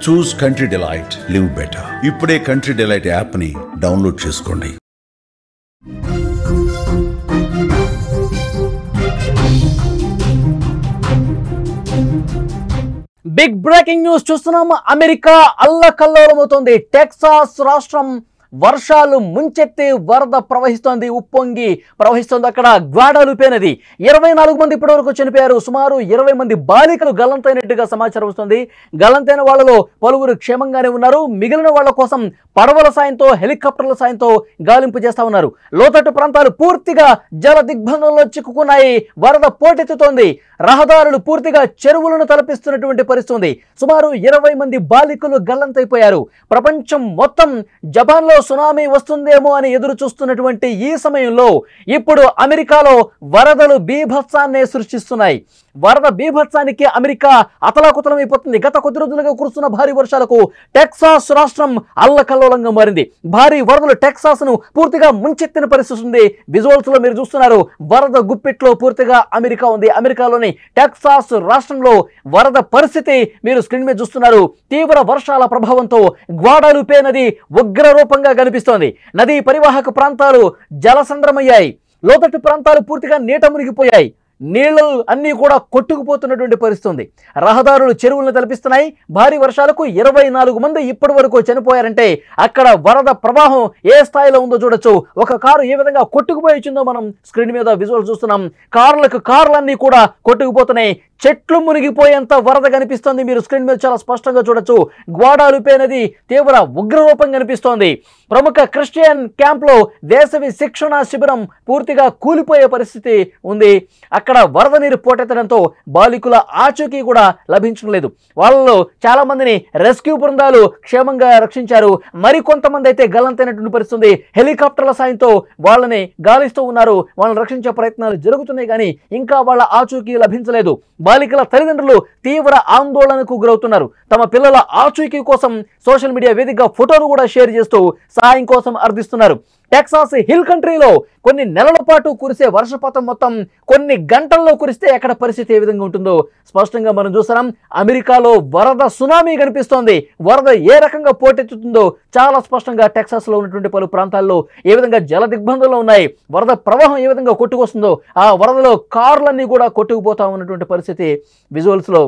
చూస్ country delight, live better. ఇప్పుడే country delight app ని download చేసుకోండి. బిగ్ బ్రేకింగ్ న్యూస్ చూస్తున్నాం. అమెరికా అల్లకల్లోలమవుతోంది. టెక్సాస్ రాష్ట్రం వర్షాలు ముంచెత్తి వరద ప్రవహిస్తోంది, ఉప్పొంగి ప్రవహిస్తోంది. అక్కడ గ్వాడాలుపే నది. 24 మంది ఇప్పటివరకు చనిపోయారు. సుమారు 20 మంది బాలికలు గల్లంతైనట్టుగా సమాచారం వస్తుంది. గల్లంతైన వాళ్లలో పలువురు క్షేమంగానే ఉన్నారు. మిగిలిన వాళ్ల కోసం పడవల సాయంతో, హెలికాప్టర్ల సాయంతో గాలింపు చేస్తా ఉన్నారు. లోతట్టు ప్రాంతాలు పూర్తిగా జల దిగ్బంధంలో చిక్కుకున్నాయి. వరద పోటెత్తుతోంది. రహదారులు పూర్తిగా చెరువులను తలపిస్తున్నటువంటి పరిస్థితి. సుమారు 20 మంది బాలికలు గల్లంతైపోయారు. ప్రపంచం మొత్తం జపాన్లో సునామీ వస్తుందేమో అని ఎదురు చూస్తున్నటువంటి ఈ సమయంలో ఇప్పుడు అమెరికాలో వరదలు బీభత్సాన్ని సృష్టిస్తున్నాయి. వరద బీభత్సానికి అమెరికా అతలాకుతలమైపోతుంది. గత కొద్ది రోజులుగా కురుస్తున్న భారీ వర్షాలకు టెక్సాస్ రాష్ట్రం అల్లకల్లోలంగా మారింది. భారీ వరదలు టెక్సాస్ ను పూర్తిగా ముంచెత్తిన పరిస్థితి ఉంది. విజువల్స్ లో మీరు చూస్తున్నారు. వరద గుప్పిట్లో పూర్తిగా అమెరికా ఉంది. అమెరికాలోని టెక్సాస్ రాష్ట్రంలో వరద పరిస్థితి మీరు స్క్రీన్ మీద చూస్తున్నారు. తీవ్ర వర్షాల ప్రభావంతో గ్వాడాలుపే నది ఉగ్ర రూపంగా కనిపిస్తోంది. నదీ పరివాహక ప్రాంతాలు జలసంద్రమయ్యాయి. లోతట్టు ప్రాంతాలు పూర్తిగా నీట మునిగిపోయాయి. నీళ్లు అన్నీ కూడా కొట్టుకుపోతున్నటువంటి పరిస్థితి. రహదారులు చెరువులను తలపిస్తున్నాయి. భారీ వర్షాలకు 24 మంది ఇప్పటి వరకు చనిపోయారంటే అక్కడ వరద ప్రవాహం ఏ స్థాయిలో ఉందో చూడొచ్చు. ఒక కారు ఏ విధంగా కొట్టుకుపోయి వచ్చిందో మనం స్క్రీన్ మీద విజువల్ చూస్తున్నాం. కార్లన్నీ కూడా కొట్టుకుపోతున్నాయి. చెట్లు మునిగిపోయేంత వరద కనిపిస్తోంది. మీరు స్క్రీన్ మీద చాలా స్పష్టంగా చూడొచ్చు. గ్వాడాలుపే నది తీవ్ర ఉగ్రరూపం కనిపిస్తోంది. ప్రముఖ క్రిస్టియన్ క్యాంప్లో వేసవి శిక్షణ శిబిరం పూర్తిగా కూలిపోయే పరిస్థితి ఉంది. అక్కడ వరద నీరు పోటెత్తడంతో బాలికల ఆచూకీ కూడా లభించడం లేదు. వాళ్ళలో చాలా మందిని రెస్క్యూ బృందాలు క్షేమంగా రక్షించారు. మరికొంతమంది అయితే గల్లంతైనటువంటి పరిస్థితి. హెలికాప్టర్ల సాయంతో వాళ్ళని గాలిస్తూ ఉన్నారు. వాళ్ళని రక్షించే ప్రయత్నాలు జరుగుతున్నాయి కానీ ఇంకా వాళ్ళ ఆచూకీ లభించలేదు. బాలికల తల్లిదండ్రులు తీవ్ర ఆందోళనకు గురవుతున్నారు. తమ పిల్లల ఆచూకీ కోసం సోషల్ మీడియా వేదికగా ఫోటోలు కూడా షేర్ చేస్తూ సహాయం కోసం అర్థిస్తున్నారు. టెక్సాస్ హిల్ కంట్రీలో కొన్ని నెలల పాటు కురిసే వర్షపాతం మొత్తం కొన్ని గంటల్లో కురిస్తే అక్కడ పరిస్థితి ఏ విధంగా ఉంటుందో స్పష్టంగా మనం చూస్తున్నాం. అమెరికాలో వరద సునామీ కనిపిస్తోంది. వరద ఏ రకంగా పోటెత్తుతుందో చాలా స్పష్టంగా టెక్సాస్లో ఉన్నటువంటి పలు ప్రాంతాల్లో ఏ విధంగా జల దిగ్బంధంలో ఉన్నాయి. వరద ప్రవాహం ఏ విధంగా కొట్టుకొస్తుందో ఆ వరదలో కార్లన్నీ కూడా కొట్టుకుపోతా ఉన్నటువంటి పరిస్థితి విజువల్స్లో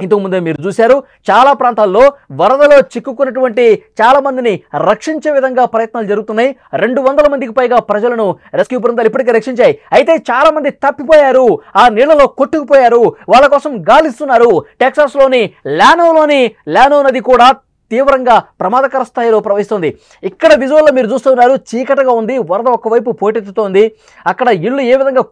ఇంతకుముందే మీరు చూశారు. చాలా ప్రాంతాల్లో వరదలో చిక్కుకున్నటువంటి చాలా మందిని రక్షించే విధంగా ప్రయత్నాలు జరుగుతున్నాయి. 200 మందికి పైగా ప్రజలను రెస్క్యూ బృందాలు ఇప్పటికే రక్షించాయి. అయితే చాలా మంది తప్పిపోయారు. ఆ నీళ్లలో కొట్టుకుపోయారు. వాళ్ళ కోసం గాలిస్తున్నారు. టెక్సాస్లోని లానో నది కూడా తీవ్రంగా ప్రమాదకర స్థాయిలో ప్రవహిస్తుంది. ఇక్కడ విజువల్లో మీరు చూస్తున్నారు. చీకటిగా ఉంది. వరద ఒకవైపు పోటెత్తుతోంది. అక్కడ ఇల్లు ఏ విధంగా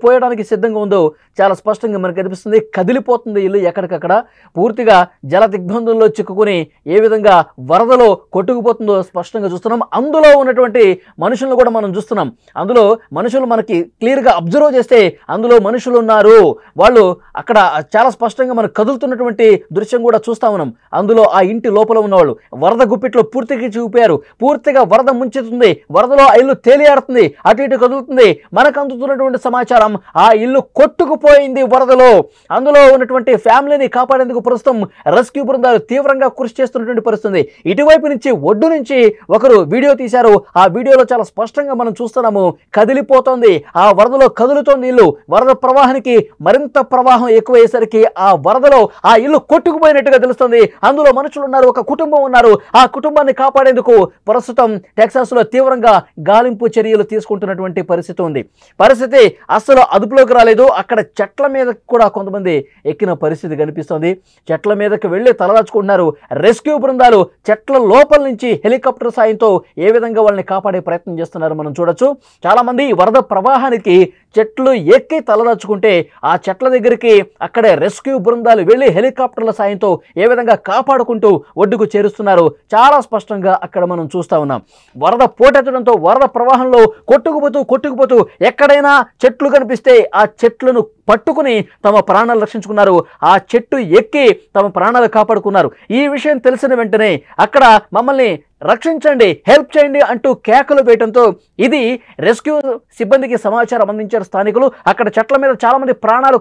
పోయడానికి సిద్ధంగా ఉందో చాలా స్పష్టంగా మనకు కనిపిస్తుంది. కదిలిపోతుంది ఇల్లు ఎక్కడికక్కడ. పూర్తిగా జల దిగ్బంధంలో చిక్కుకుని ఏ విధంగా వరదలో కొట్టుకుపోతుందో స్పష్టంగా చూస్తున్నాం. అందులో ఉన్నటువంటి మనుషులను కూడా మనం చూస్తున్నాం. అందులో మనుషులు మనకి క్లియర్గా అబ్జర్వ్ చేస్తే అందులో మనుషులు ఉన్నారు. వాళ్ళు అక్కడ చాలా స్పష్టంగా మనకు కదులుతున్నటువంటి దృశ్యం కూడా చూస్తా ఉన్నాం. అందులో ఆ ఇంటి లోపల ఉన్నవాళ్ళు వరద గుప్పిట్లో పూర్తిగా చూపారు. పూర్తిగా వరద ముంచెత్తుంది. వరదలో ఆ ఇల్లు తేలియాడుతుంది. అటు ఇటు కదులుతుంది. మనకు అందుతున్నటువంటి సమాచారం ఆ ఇల్లు కొట్టుకుపోయింది వరదలో. అందులో ఉన్నటువంటి ఫ్యామిలీని కాపాడేందుకు ప్రస్తుతం రెస్క్యూ బృందాలు తీవ్రంగా కృషి చేస్తున్నటువంటి పరిస్థితి. ఇటువైపు నుంచి ఒడ్డు నుంచి ఒకరు వీడియో తీశారు. ఆ వీడియోలో చాలా స్పష్టంగా మనం చూస్తున్నాము. కదిలిపోతోంది. ఆ వరదలో కదులుతోంది ఇల్లు. వరద ప్రవాహానికి మరింత ప్రవాహం ఎక్కువయ్యేసరికి ఆ వరదలో ఆ ఇల్లు కొట్టుకుపోయినట్టుగా తెలుస్తుంది. అందులో మనుషులు ఉన్నారు. ఒక కుటుంబం ఉన్నారు. ఆ కుటుంబాన్ని కాపాడేందుకు ప్రస్తుతం టెక్సాస్ లో తీవ్రంగా గాలింపు చర్యలు తీసుకుంటున్నటువంటి పరిస్థితి ఉంది. పరిస్థితి అస్సలు అదుపులోకి రాలేదు. అక్కడ చెట్ల మీద కూడా కొంతమంది ఎక్కిన పరిస్థితి కనిపిస్తుంది. చెట్ల మీదకి వెళ్ళి తలదాచుకుంటున్నారు. రెస్క్యూ బృందాలు చెట్ల లోపల నుంచి హెలికాప్టర్ సాయంతో ఏ విధంగా వాళ్ళని కాపాడే ప్రయత్నం చేస్తున్నారు మనం చూడొచ్చు. చాలా మంది వరద ప్రవాహానికి చెట్లు ఎక్కి తలదాచుకుంటే ఆ చెట్ల దగ్గరికి అక్కడే రెస్క్యూ బృందాలు వెళ్ళి హెలికాప్టర్ల సాయంతో ఏ విధంగా కాపాడుకుంటూ ఒడ్డుకు చేరుస్తున్నారు. చాలా స్పష్టంగా అక్కడ మనం చూస్తా ఉన్నాం. వరద పోటెత్తడంతో వరద ప్రవాహంలో కొట్టుకుపోతూ ఎక్కడైనా చెట్లు కనిపిస్తే ఆ చెట్లను పట్టుకుని తమ ప్రాణాలు రక్షించుకున్నారు. ఆ చెట్టు ఎక్కి తమ ప్రాణాలు కాపాడుకున్నారు. ఈ విషయం తెలిసిన వెంటనే అక్కడ మమ్మల్ని రక్షించండి, హెల్ప్ చేయండి అంటూ కేకలు వేయడంతో ఇది రెస్క్యూ సిబ్బందికి సమాచారం అందించారు స్థానికులు. అక్కడ చెట్ల మీద చాలా మంది ప్రాణాలు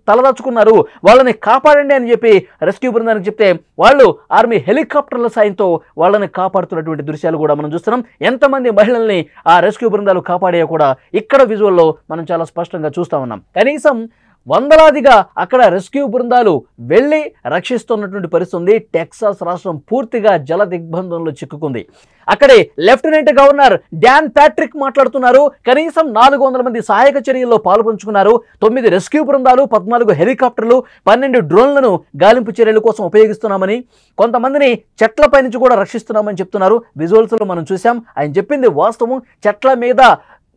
తలదాచుకున్నారు, వాళ్ళని కాపాడండి అని చెప్పి రెస్క్యూ బృందానికి చెప్తే వాళ్ళు ఆర్మీ హెలికాప్టర్ల సాయంతో వాళ్ళని కాపాడుతున్నటువంటి దృశ్యాలు కూడా మనం చూస్తున్నాం. ఎంతమంది మహిళల్ని ఆ రెస్క్యూ బృందాలు కాపాడే కూడా ఇక్కడ విజువల్లో మనం చాలా స్పష్టంగా చూస్తా ఉన్నాం. కనీసం వందలాదిగా అక్కడ రెస్క్యూ బృందాలు వెళ్ళి రక్షిస్తున్నటువంటి పరిస్థితి. టెక్సాస్ రాష్ట్రం పూర్తిగా జల దిగ్బంధంలో చిక్కుకుంది. అక్కడే లెఫ్టినెంట్ గవర్నర్ డాన్ ప్యాట్రిక్ మాట్లాడుతున్నారు. కనీసం 400 మంది సహాయక చర్యల్లో పాల్పంచుకున్నారు. 9 రెస్క్యూ బృందాలు, 14 హెలికాప్టర్లు, 12 డ్రోన్లను గాలింపు చర్యల కోసం ఉపయోగిస్తున్నామని, కొంతమందిని చెట్లపై నుంచి కూడా రక్షిస్తున్నామని చెప్తున్నారు. విజువల్స్లో మనం చూసాం. ఆయన చెప్పింది వాస్తవం. చెట్ల మీద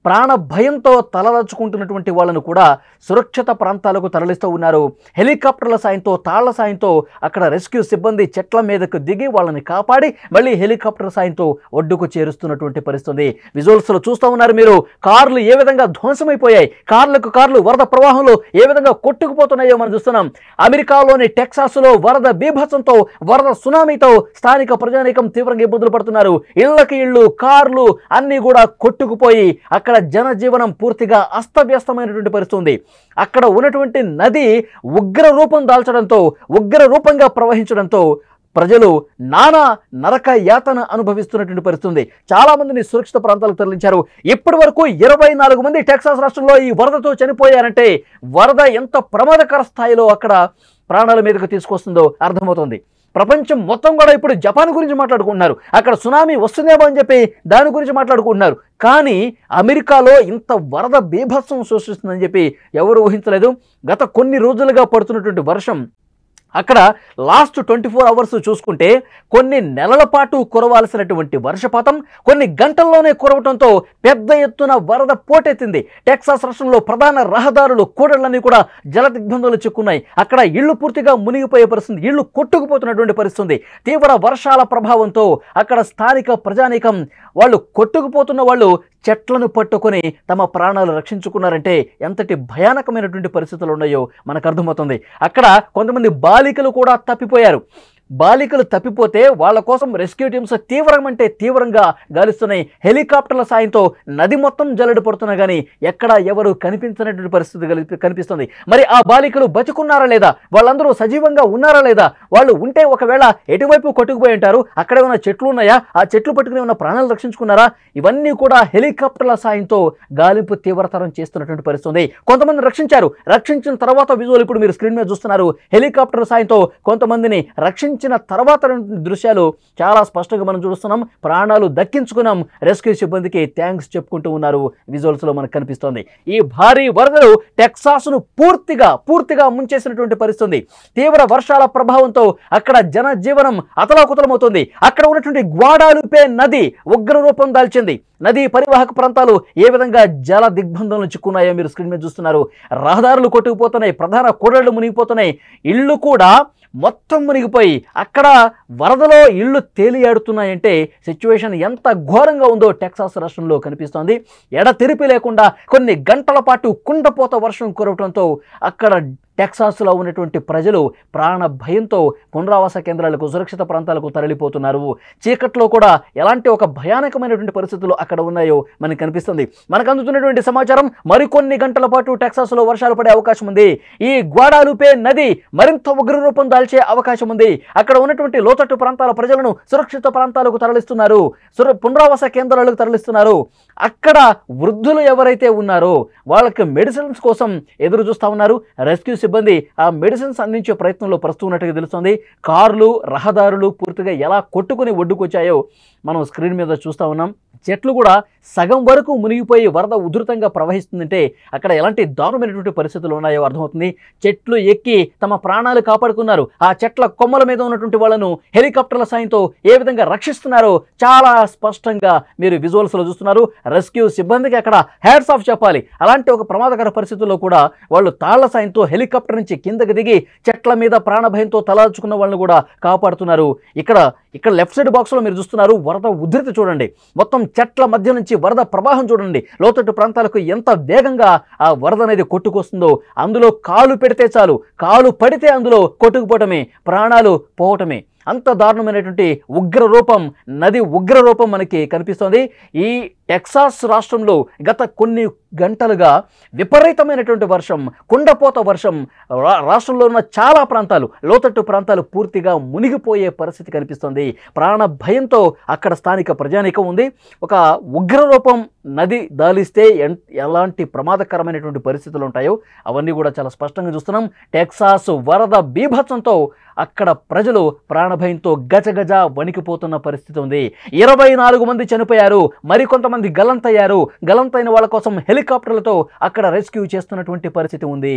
ప్రాణ భయంతో తలదాచుకుంటున్నటువంటి వాళ్ళను కూడా సురక్షిత ప్రాంతాలకు తరలిస్తూ ఉన్నారు. హెలికాప్టర్ల సాయంతో, తాళ్ల సాయంతో అక్కడ రెస్క్యూ సిబ్బంది చెట్ల మీదకు దిగి వాళ్ళని కాపాడి మళ్ళీ హెలికాప్టర్ సాయంతో ఒడ్డుకు చేరుస్తున్నటువంటి పరిస్థితి. విజువల్స్లో చూస్తూ ఉన్నారు మీరు. కార్లు ఏ విధంగా ధ్వంసమైపోయాయి, కార్లు వరద ప్రవాహంలో ఏ విధంగా కొట్టుకుపోతున్నాయో మనం చూస్తున్నాం. అమెరికాలోని టెక్సాస్లో వరద బీభత్సంతో, వరద సునామీతో స్థానిక ప్రజానీకం తీవ్రంగా ఇబ్బందులు పడుతున్నారు. ఇళ్లకి ఇళ్ళు, కార్లు అన్నీ కూడా కొట్టుకుపోయి అక్కడ జనజీవనం పూర్తిగా అస్తవ్యస్తమైనటువంటి పరిస్థితి. అక్కడ ఉన్నటువంటి నది ఉగ్ర రూపం దాల్చడంతో, ఉగ్ర రూపంగా ప్రవహించడంతో ప్రజలు నానా నరక యాతన అనుభవిస్తున్నటువంటి పరిస్థితి. చాలా మందిని సురక్షిత ప్రాంతాలకు తరలించారు. ఇప్పటి వరకు 24 మంది టెక్సాస్ రాష్ట్రంలో ఈ వరదతో చనిపోయారంటే వరద ఎంత ప్రమాదకర స్థాయిలో అక్కడ ప్రాణాల మీదకు తీసుకొస్తుందో అర్థమవుతుంది. ప్రపంచం మొత్తం కూడా ఇప్పుడు జపాన్ గురించి మాట్లాడుకుంటున్నారు. అక్కడ సునామీ వస్తుందేమో అని చెప్పి దాని గురించి మాట్లాడుకుంటున్నారు. కానీ అమెరికాలో ఇంత వరద బీభత్సం సృష్టిస్తుందని చెప్పి ఎవరు ఊహించలేదు. గత కొన్ని రోజులుగా పడుతున్నటువంటి వర్షం అక్కడ లాస్ట్ 24 అవర్స్ చూసుకుంటే కొన్ని నెలల పాటు కురవాల్సినటువంటి వర్షపాతం కొన్ని గంటల్లోనే కురవడంతో పెద్ద ఎత్తున వరద పోటెత్తింది. టెక్సాస్ రాష్ట్రంలో ప్రధాన రహదారులు, కూడళ్లన్నీ కూడా జల దిగ్బంధంలో చిక్కున్నాయి. అక్కడ ఇళ్లు పూర్తిగా మునిగిపోయే పరిస్థితి, ఇళ్లు కొట్టుకుపోతున్నటువంటి పరిస్థితి. తీవ్ర వర్షాల ప్రభావంతో అక్కడ స్థానిక ప్రజానీకం వాళ్ళు కొట్టుకుపోతున్న వాళ్ళు చెట్లను పట్టుకొని తమ ప్రాణాలు రక్షించుకున్నారంటే ఎంతటి భయానకమైనటువంటి పరిస్థితులు ఉన్నాయో మనకు అర్థమవుతుంది. అక్కడ కొంతమంది బాలికలు కూడా తప్పిపోయారు. బాలికలు తప్పిపోతే వాళ్ళ కోసం రెస్క్యూ టీమ్స్ తీవ్రంగా గాలిస్తున్నాయి. హెలికాప్టర్ల సాయంతో నది మొత్తం జల్లెడ పడుతున్నా కానీ ఎక్కడా ఎవరు కనిపించినటువంటి పరిస్థితి కనిపిస్తుంది. మరి ఆ బాలికలు బతుకున్నారా లేదా, వాళ్ళందరూ సజీవంగా ఉన్నారా లేదా, వాళ్ళు ఉంటే ఒకవేళ ఎటువైపు కొట్టుకుపోయి ఉంటారు, అక్కడే ఉన్న చెట్లు ఉన్నాయా, ఆ చెట్లు పట్టుకుని ఉన్న ప్రాణాలు రక్షించుకున్నారా, ఇవన్నీ కూడా హెలికాప్టర్ల సాయంతో గాలింపు తీవ్రతరం చేస్తున్నటువంటి పరిస్థితి. కొంతమంది రక్షించిన తర్వాత విజువల్ ఇప్పుడు మీరు స్క్రీన్ మీద చూస్తున్నారు. హెలికాప్టర్ సాయంతో కొంతమందిని రక్షించిన తర్వాత దృశ్యాలు చాలా స్పష్టంగా మనం చూస్తున్నాం. ప్రాణాలు దక్కించుకున్నాం, రెస్క్యూ సిబ్బందికి థ్యాంక్స్ చెప్పుకుంటూ ఉన్నారు. విజువల్స్ లో మనకు కనిపిస్తోంది. ఈ భారీ వరదలు టెక్సాస్ ను పూర్తిగా ముంచేసినటువంటి పరిస్థితి. తీవ్ర వర్షాల ప్రభావంతో అక్కడ జనజీవనం అతలాకుతలమవుతుంది. అక్కడ ఉన్నటువంటి గ్వాడాలుపే నది ఉగ్ర రూపం దాల్చింది. నదీ పరివాహక ప్రాంతాలు ఏ విధంగా జల దిగ్బంధంలో చిక్కున్నాయో మీరు స్క్రీన్ మీద చూస్తున్నారు. రహదారులు కొట్టుకుపోతున్నాయి, ప్రధాన కూడళ్లు మునిగిపోతున్నాయి, ఇళ్ళు కూడా మొత్తం మునిగిపోయి అక్కడ వరదలో ఇళ్ళు తేలియాడుతున్నాయంటే సిచ్యువేషన్ ఎంత ఘోరంగా ఉందో టెక్సాస్ రాష్ట్రంలో కనిపిస్తోంది. ఎడతెరిపి లేకుండా కొన్ని గంటల పాటు కుండపోత వర్షం కురవడంతో అక్కడ టెక్సాస్లో ఉన్నటువంటి ప్రజలు ప్రాణ భయంతో పునరావాస కేంద్రాలకు, సురక్షిత ప్రాంతాలకు తరలిపోతున్నారు. చీకట్లో కూడా ఎలాంటి ఒక భయానకమైనటువంటి పరిస్థితులు అక్కడ ఉన్నాయో మనకు కనిపిస్తుంది. మనకు అందుతున్నటువంటి సమాచారం మరికొన్ని గంటల పాటు టెక్సాస్లో వర్షాలు పడే అవకాశం ఉంది. ఈ గ్వాడాలుపే నది మరింత ఉగ్ర రూపం దాల్చే అవకాశం ఉంది. అక్కడ ఉన్నటువంటి లోతట్టు ప్రాంతాల ప్రజలను సురక్షిత ప్రాంతాలకు తరలిస్తున్నారు, పునరావాస కేంద్రాలకు తరలిస్తున్నారు. అక్కడ వృద్ధులు ఎవరైతే ఉన్నారో వాళ్ళకి మెడిసిన్స్ కోసం ఎదురు చూస్తూ ఉన్నారు. రెస్క్యూ సిబ్బంది ఆ మెడిసిన్స్ అందించే ప్రయత్నంలో ప్రస్తున్నట్టుగా తెలుస్తుంది. కార్లు, రహదారులు పూర్తిగా ఎలా కొట్టుకుని ఒడ్డుకొచ్చాయో మనం స్క్రీన్ మీద చూస్తూ ఉన్నాం. చెట్లు కూడా సగం వరకు మునిగిపోయి వరద ఉధృతంగా ప్రవహిస్తుందంటే అక్కడ ఎలాంటి దారుణమైనటువంటి పరిస్థితులు ఉన్నాయో అర్థమవుతుంది. చెట్లు ఎక్కి తమ ప్రాణాలు కాపాడుకున్నారు. ఆ చెట్ల కొమ్మల మీద ఉన్నటువంటి వాళ్ళను హెలికాప్టర్ల సాయంతో ఏ విధంగా రక్షిస్తున్నారో చాలా స్పష్టంగా మీరు విజువల్స్లో చూస్తున్నారు. రెస్క్యూ సిబ్బందికి అక్కడ హ్యాట్స్ ఆఫ్ చెప్పాలి. అలాంటి ఒక ప్రమాదకర పరిస్థితుల్లో కూడా వాళ్ళు తాళ్ల సాయంతో, హెలికాప్టర్ హెలికాప్టర్ నుంచి కిందకి దిగి చెట్ల మీద ప్రాణభయంతో తలాల్చుకున్న వాళ్ళని కూడా కాపాడుతున్నారు. ఇక్కడ లెఫ్ట్ సైడ్ బాక్స్లో మీరు చూస్తున్నారు వరద ఉధృతి చూడండి. మొత్తం చెట్ల మధ్య నుంచి వరద ప్రవాహం చూడండి. లోతట్టు ప్రాంతాలకు ఎంత వేగంగా ఆ వరద అనేది కొట్టుకొస్తుందో. అందులో కాలు పెడితే చాలు, కాలు పడితే అందులో కొట్టుకుపోవటమే, ప్రాణాలు పోవటమే. అంత దారుణమైనటువంటి ఉగ్రరూపం, నది ఉగ్రరూపం మనకి కనిపిస్తోంది. ఈ టెక్సాస్ రాష్ట్రంలో గత కొన్ని గంటలుగా విపరీతమైనటువంటి వర్షం, కుండపోత వర్షం. రాష్ట్రంలో ఉన్న చాలా ప్రాంతాలు, లోతట్టు ప్రాంతాలు పూర్తిగా మునిగిపోయే పరిస్థితి కనిపిస్తుంది. ప్రాణ భయంతో అక్కడ స్థానిక ప్రజానీకం ఉంది. ఒక ఉగ్రరూపం నది దాలిస్తే ఎలాంటి ప్రమాదకరమైనటువంటి పరిస్థితులు ఉంటాయో అవన్నీ కూడా చాలా స్పష్టంగా చూస్తున్నాం. టెక్సాస్ వరద బీభత్సంతో అక్కడ ప్రజలు ప్రాణభయంతో గజగజ వణికిపోతున్న పరిస్థితి ఉంది. 24 మంది చనిపోయారు, మరికొంతమంది గల్లంతయ్యారు. గల్లంతైన వాళ్ళ కోసం హెలికాప్టర్లతో అక్కడ రెస్క్యూ చేస్తున్నటువంటి పరిస్థితి ఉంది.